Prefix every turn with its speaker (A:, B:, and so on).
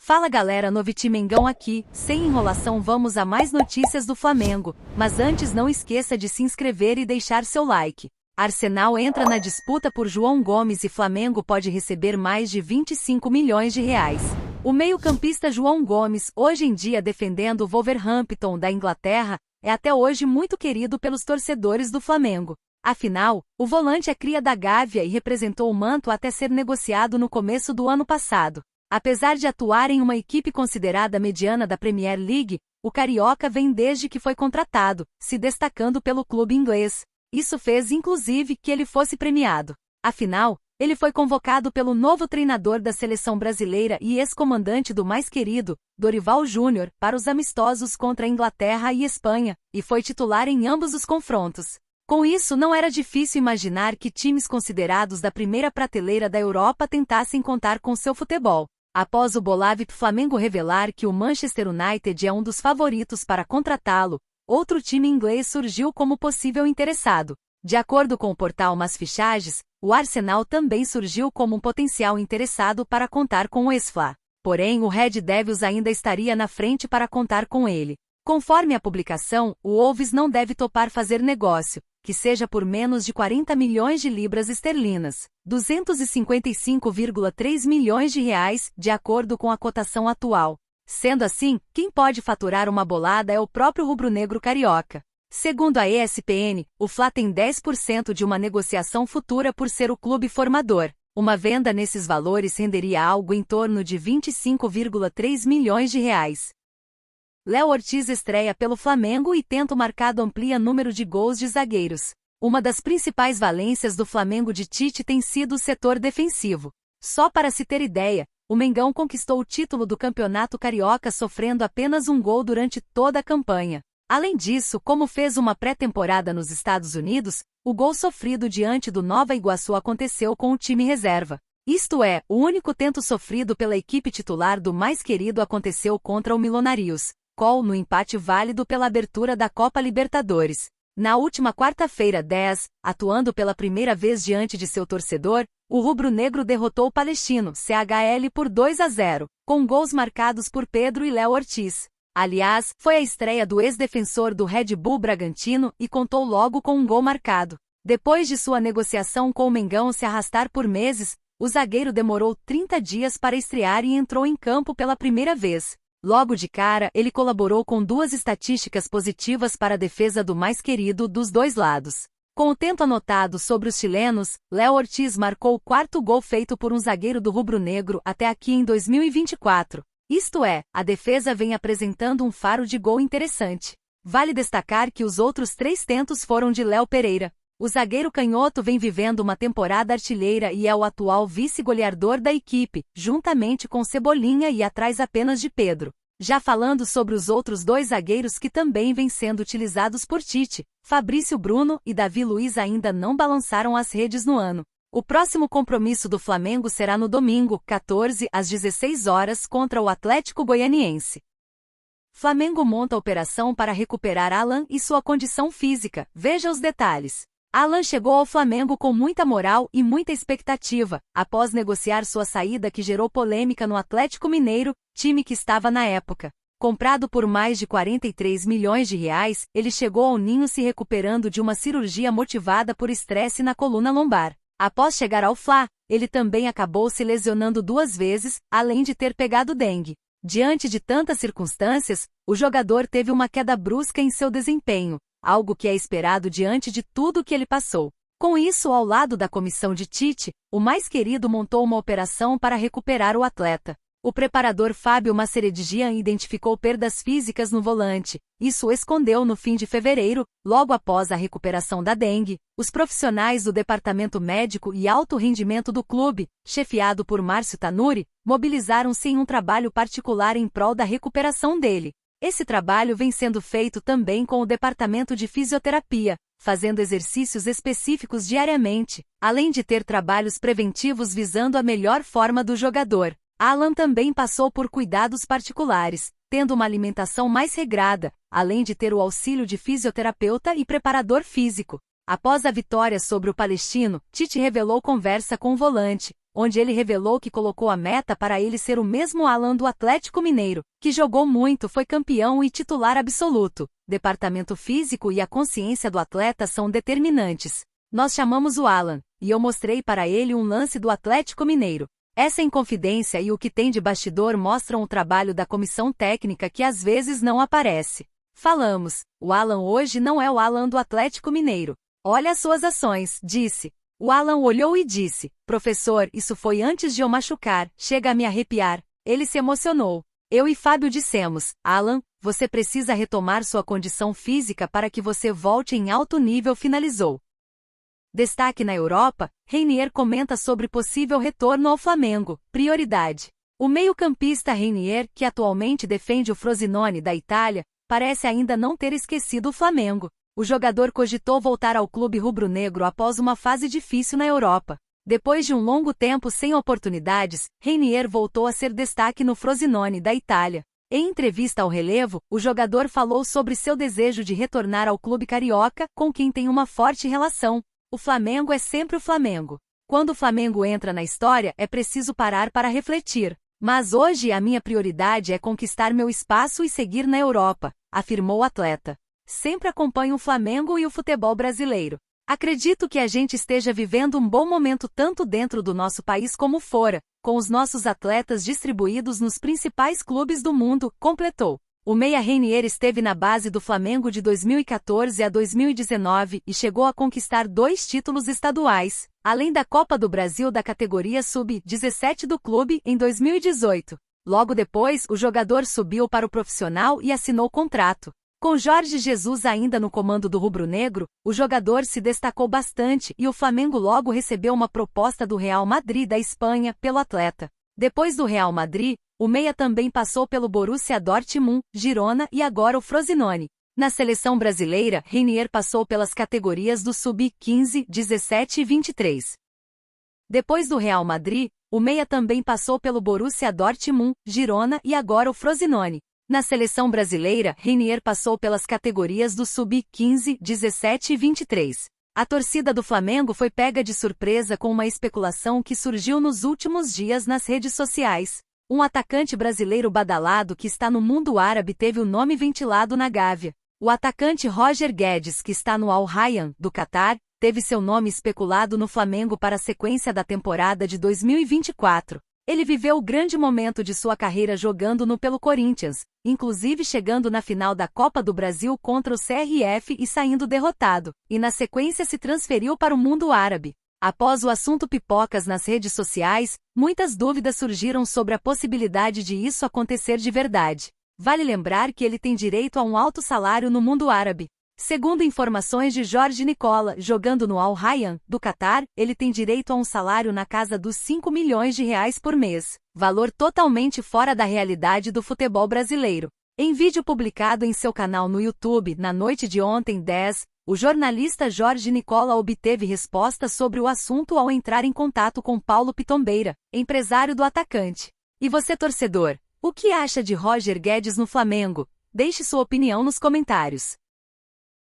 A: Fala galera, Noviti Mengão aqui, sem enrolação vamos a mais notícias do Flamengo, mas antes não esqueça de se inscrever e deixar seu like. Arsenal entra na disputa por João Gomes e Flamengo pode receber mais de 25 milhões de reais. O meio-campista João Gomes, hoje em dia defendendo o Wolverhampton da Inglaterra, é até hoje muito querido pelos torcedores do Flamengo. Afinal, o volante é cria da Gávea e representou o manto até ser negociado no começo do ano passado. Apesar de atuar em uma equipe considerada mediana da Premier League, o carioca vem desde que foi contratado, se destacando pelo clube inglês. Isso fez inclusive que ele fosse premiado. Afinal, ele foi convocado pelo novo treinador da seleção brasileira e ex-comandante do mais querido, Dorival Júnior, para os amistosos contra a Inglaterra e Espanha, e foi titular em ambos os confrontos. Com isso, não era difícil imaginar que times considerados da primeira prateleira da Europa tentassem contar com seu futebol. Após o Bolavip Flamengo revelar que o Manchester United é um dos favoritos para contratá-lo, outro time inglês surgiu como possível interessado. De acordo com o portal Mas Fichagens, o Arsenal também surgiu como um potencial interessado para contar com o ex-Fla. Porém, o Red Devils ainda estaria na frente para contar com ele. Conforme a publicação, o Wolves não deve topar fazer negócio, que seja por menos de 40 milhões de libras esterlinas, 255,3 milhões de reais, de acordo com a cotação atual. Sendo assim, quem pode faturar uma bolada é o próprio rubro-negro carioca. Segundo a ESPN, o Fla tem 10% de uma negociação futura por ser o clube formador. Uma venda nesses valores renderia algo em torno de 25,3 milhões de reais. Léo Ortiz estreia pelo Flamengo e tenta o marcado amplia número de gols de zagueiros. Uma das principais valências do Flamengo de Tite tem sido o setor defensivo. Só para se ter ideia, o Mengão conquistou o título do Campeonato Carioca sofrendo apenas um gol durante toda a campanha. Além disso, como fez uma pré-temporada nos Estados Unidos, o gol sofrido diante do Nova Iguaçu aconteceu com o time reserva. Isto é, o único tento sofrido pela equipe titular do mais querido aconteceu contra o Millonarios, no empate válido pela abertura da Copa Libertadores. Na última quarta-feira 10, atuando pela primeira vez diante de seu torcedor, o rubro-negro derrotou o Palestino, CHL por 2-0, com gols marcados por Pedro e Léo Ortiz. Aliás, foi a estreia do ex-defensor do Red Bull Bragantino e contou logo com um gol marcado. Depois de sua negociação com o Mengão se arrastar por meses, o zagueiro demorou 30 dias para estrear e entrou em campo pela primeira vez. Logo de cara, ele colaborou com duas estatísticas positivas para a defesa do mais querido dos dois lados. Com o tento anotado sobre os chilenos, Léo Ortiz marcou o quarto gol feito por um zagueiro do rubro-negro até aqui em 2024. Isto é, a defesa vem apresentando um faro de gol interessante. Vale destacar que os outros 3 tentos foram de Léo Pereira. O zagueiro canhoto vem vivendo uma temporada artilheira e é o atual vice-goleador da equipe, juntamente com Cebolinha e atrás apenas de Pedro. Já falando sobre os outros 2 zagueiros que também vêm sendo utilizados por Tite, Fabrício Bruno e Davi Luiz ainda não balançaram as redes no ano. O próximo compromisso do Flamengo será no domingo, 14 às 16 horas contra o Atlético Goianiense. Flamengo monta a operação para recuperar Alan e sua condição física, veja os detalhes. Alan chegou ao Flamengo com muita moral e muita expectativa, após negociar sua saída que gerou polêmica no Atlético Mineiro, time que estava na época. Comprado por mais de 43 milhões de reais, ele chegou ao Ninho se recuperando de uma cirurgia motivada por estresse na coluna lombar. Após chegar ao Fla, ele também acabou se lesionando 2 vezes, além de ter pegado dengue. Diante de tantas circunstâncias, o jogador teve uma queda brusca em seu desempenho, algo que é esperado diante de tudo que ele passou. Com isso, ao lado da comissão de Tite, o mais querido montou uma operação para recuperar o atleta. O preparador Fábio Maceredigian identificou perdas físicas no volante. Isso o escondeu no fim de fevereiro, logo após a recuperação da dengue. Os profissionais do departamento médico e alto rendimento do clube, chefiado por Márcio Tanuri, mobilizaram-se em um trabalho particular em prol da recuperação dele. Esse trabalho vem sendo feito também com o departamento de fisioterapia, fazendo exercícios específicos diariamente, além de ter trabalhos preventivos visando a melhor forma do jogador. Alan também passou por cuidados particulares, tendo uma alimentação mais regrada, além de ter o auxílio de fisioterapeuta e preparador físico. Após a vitória sobre o Palestino, Tite revelou conversa com o volante, onde ele revelou que colocou a meta para ele ser o mesmo Alan do Atlético Mineiro, que jogou muito, foi campeão e titular absoluto. Departamento físico e a consciência do atleta são determinantes. Nós chamamos o Alan, e eu mostrei para ele um lance do Atlético Mineiro. Essa inconfidência e o que tem de bastidor mostram o trabalho da comissão técnica que às vezes não aparece. Falamos, o Alan hoje não é o Alan do Atlético Mineiro. Olha as suas ações, disse. O Alan olhou e disse, professor, isso foi antes de eu machucar, chega a me arrepiar. Ele se emocionou. Eu e Fábio dissemos, Alan, você precisa retomar sua condição física para que você volte em alto nível, finalizou. Destaque na Europa, Reinier comenta sobre possível retorno ao Flamengo, prioridade. O meio-campista Reinier, que atualmente defende o Frosinone da Itália, parece ainda não ter esquecido o Flamengo. O jogador cogitou voltar ao clube rubro-negro após uma fase difícil na Europa. Depois de um longo tempo sem oportunidades, Reinier voltou a ser destaque no Frosinone da Itália. Em entrevista ao Relevo, o jogador falou sobre seu desejo de retornar ao clube carioca, com quem tem uma forte relação. O Flamengo é sempre o Flamengo. Quando o Flamengo entra na história, é preciso parar para refletir. Mas hoje a minha prioridade é conquistar meu espaço e seguir na Europa, afirmou o atleta. Sempre acompanho o Flamengo e o futebol brasileiro. Acredito que a gente esteja vivendo um bom momento tanto dentro do nosso país como fora, com os nossos atletas distribuídos nos principais clubes do mundo, completou. O meia Reinier esteve na base do Flamengo de 2014 a 2019 e chegou a conquistar 2 títulos estaduais, além da Copa do Brasil da categoria Sub-17 do clube em 2018. Logo depois, o jogador subiu para o profissional e assinou contrato. Com Jorge Jesus ainda no comando do rubro-negro, o jogador se destacou bastante e o Flamengo logo recebeu uma proposta do Real Madrid da Espanha pelo atleta. Depois do Real Madrid, o meia também passou pelo Borussia Dortmund, Girona e agora o Frosinone. Na seleção brasileira, Reinier passou pelas categorias do Sub-15, 17 e 23. Depois do Real Madrid, o meia também passou pelo Borussia Dortmund, Girona e agora o Frosinone. Na seleção brasileira, Reinier passou pelas categorias do Sub-15, 17 e 23. A torcida do Flamengo foi pega de surpresa com uma especulação que surgiu nos últimos dias nas redes sociais. Um atacante brasileiro badalado que está no mundo árabe teve o nome ventilado na Gávea. O atacante Roger Guedes, que está no Al Rayyan, do Catar, teve seu nome especulado no Flamengo para a sequência da temporada de 2024. Ele viveu o grande momento de sua carreira jogando pelo Corinthians, inclusive chegando na final da Copa do Brasil contra o CRF e saindo derrotado, e na sequência se transferiu para o mundo árabe. Após o assunto pipocas nas redes sociais, muitas dúvidas surgiram sobre a possibilidade de isso acontecer de verdade. Vale lembrar que ele tem direito a um alto salário no mundo árabe. Segundo informações de Jorge Nicola, jogando no Al Rayyan, do Catar, ele tem direito a um salário na casa dos 5 milhões de reais por mês, valor totalmente fora da realidade do futebol brasileiro. Em vídeo publicado em seu canal no YouTube, na noite de ontem, 10, o jornalista Jorge Nicola obteve respostas sobre o assunto ao entrar em contato com Paulo Pitombeira, empresário do atacante. E você, torcedor, o que acha de Roger Guedes no Flamengo? Deixe sua opinião nos comentários.